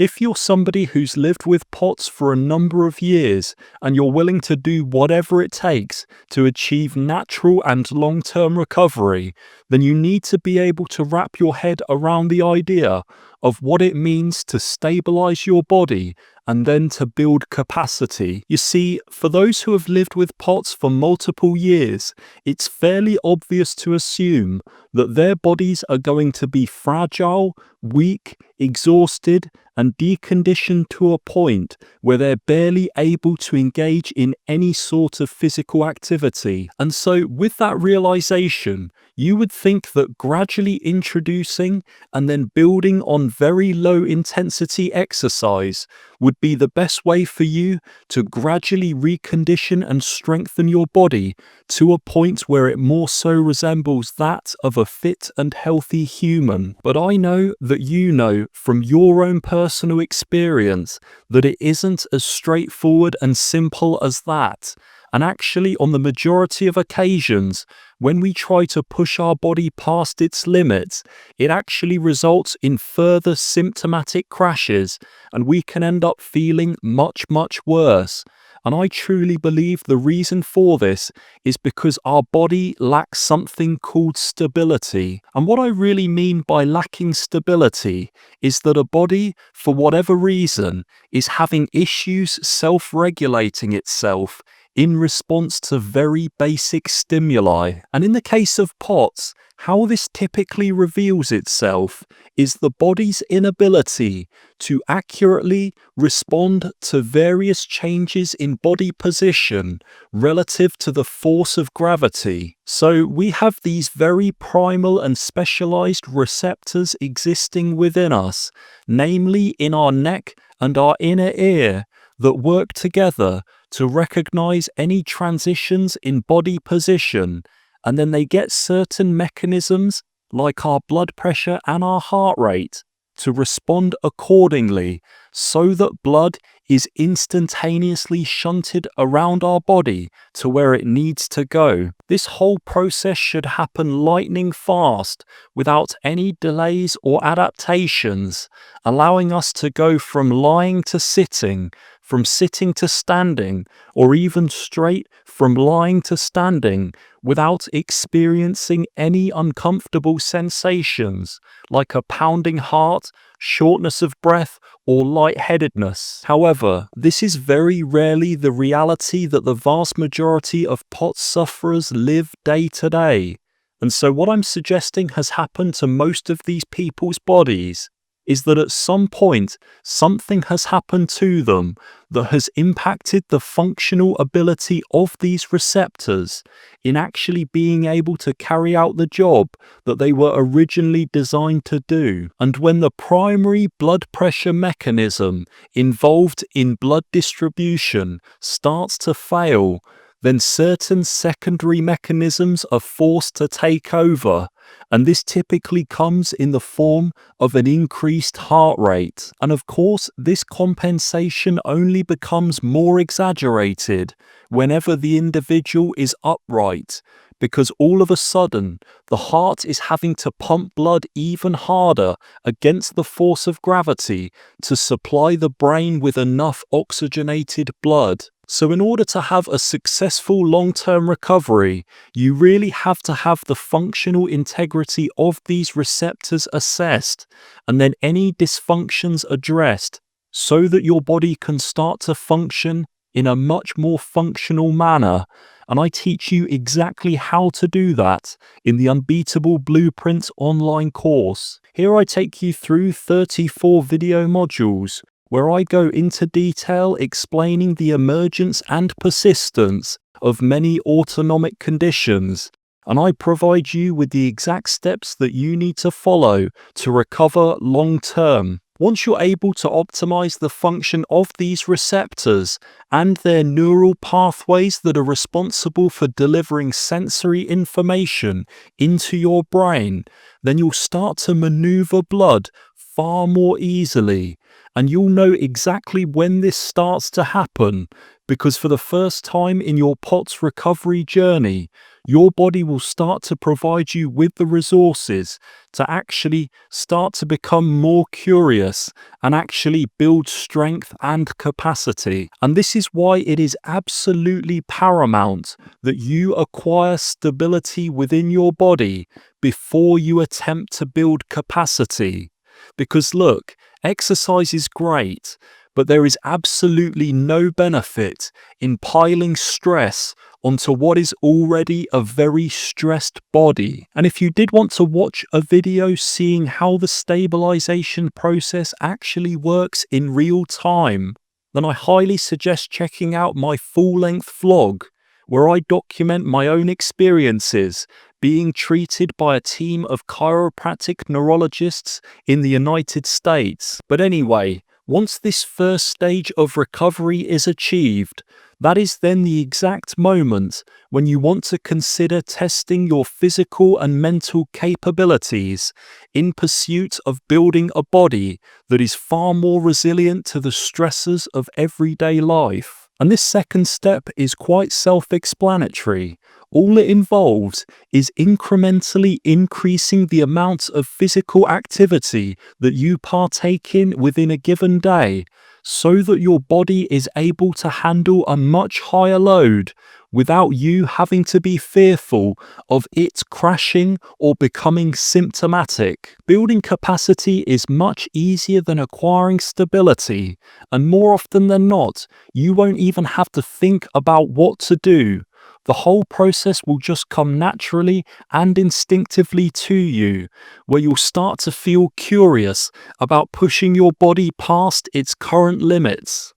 If you're somebody who's lived with POTS for a number of years and you're willing to do whatever it takes to achieve natural and long-term recovery, then you need to be able to wrap your head around the idea of what it means to stabilize your body and then to build capacity. You see, for those who have lived with POTS for multiple years, it's fairly obvious to assume that their bodies are going to be fragile, weak, exhausted, and deconditioned to a point where they're barely able to engage in any sort of physical activity. And so, with that realization, you would think that gradually introducing and then building on very low intensity exercise would be the best way for you to gradually recondition and strengthen your body to a point where it more so resembles that of a fit and healthy human. But I know that you know from your own personal experience that it isn't as straightforward and simple as that. And actually, on the majority of occasions, when we try to push our body past its limits, it actually results in further symptomatic crashes, and we can end up feeling much, much worse. And I truly believe the reason for this is because our body lacks something called stability. And what I really mean by lacking stability is that a body, for whatever reason, is having issues self-regulating itself in response to very basic stimuli. And in the case of POTS, how this typically reveals itself is the body's inability to accurately respond to various changes in body position relative to the force of gravity. So we have these very primal and specialized receptors existing within us, namely in our neck and our inner ear, that work together to recognize any transitions in body position, and then they get certain mechanisms like our blood pressure and our heart rate to respond accordingly so that blood is instantaneously shunted around our body to where it needs to go. This whole process should happen lightning fast without any delays or adaptations, allowing us to go from lying to sitting, from sitting to standing, or even straight from lying to standing without experiencing any uncomfortable sensations like a pounding heart, shortness of breath, or lightheadedness. However, this is very rarely the reality that the vast majority of POTS sufferers live day to day. And so what I'm suggesting has happened to most of these people's bodies is that at some point, something has happened to them that has impacted the functional ability of these receptors in actually being able to carry out the job that they were originally designed to do. And when the primary blood pressure mechanism involved in blood distribution starts to fail, then certain secondary mechanisms are forced to take over, and this typically comes in the form of an increased heart rate. And of course, this compensation only becomes more exaggerated whenever the individual is upright, because all of a sudden, the heart is having to pump blood even harder against the force of gravity to supply the brain with enough oxygenated blood. So in order to have a successful long-term recovery, you really have to have the functional integrity of these receptors assessed, and then any dysfunctions addressed so that your body can start to function in a much more functional manner. And I teach you exactly how to do that in the Unbeatable Blueprint online course. Here I take you through 34 video modules where I go into detail explaining the emergence and persistence of many autonomic conditions, and I provide you with the exact steps that you need to follow to recover long term. Once you're able to optimize the function of these receptors and their neural pathways that are responsible for delivering sensory information into your brain, then you'll start to maneuver blood far more easily. And you'll know exactly when this starts to happen, because for the first time in your POTS recovery journey, your body will start to provide you with the resources to actually start to become more curious and actually build strength and capacity. And this is why it is absolutely paramount that you acquire stability within your body before you attempt to build capacity. Because look, exercise is great, but there is absolutely no benefit in piling stress onto what is already a very stressed body. And if you did want to watch a video seeing how the stabilization process actually works in real time, then I highly suggest checking out my full-length vlog, where I document my own experiences being treated by a team of chiropractic neurologists in the United States. But anyway, once this first stage of recovery is achieved, that is then the exact moment when you want to consider testing your physical and mental capabilities in pursuit of building a body that is far more resilient to the stresses of everyday life. And this second step is quite self-explanatory. All it involves is incrementally increasing the amount of physical activity that you partake in within a given day, so that your body is able to handle a much higher load without you having to be fearful of it crashing or becoming symptomatic. Building capacity is much easier than acquiring stability, and more often than not, you won't even have to think about what to do. The whole process will just come naturally and instinctively to you, where you'll start to feel curious about pushing your body past its current limits.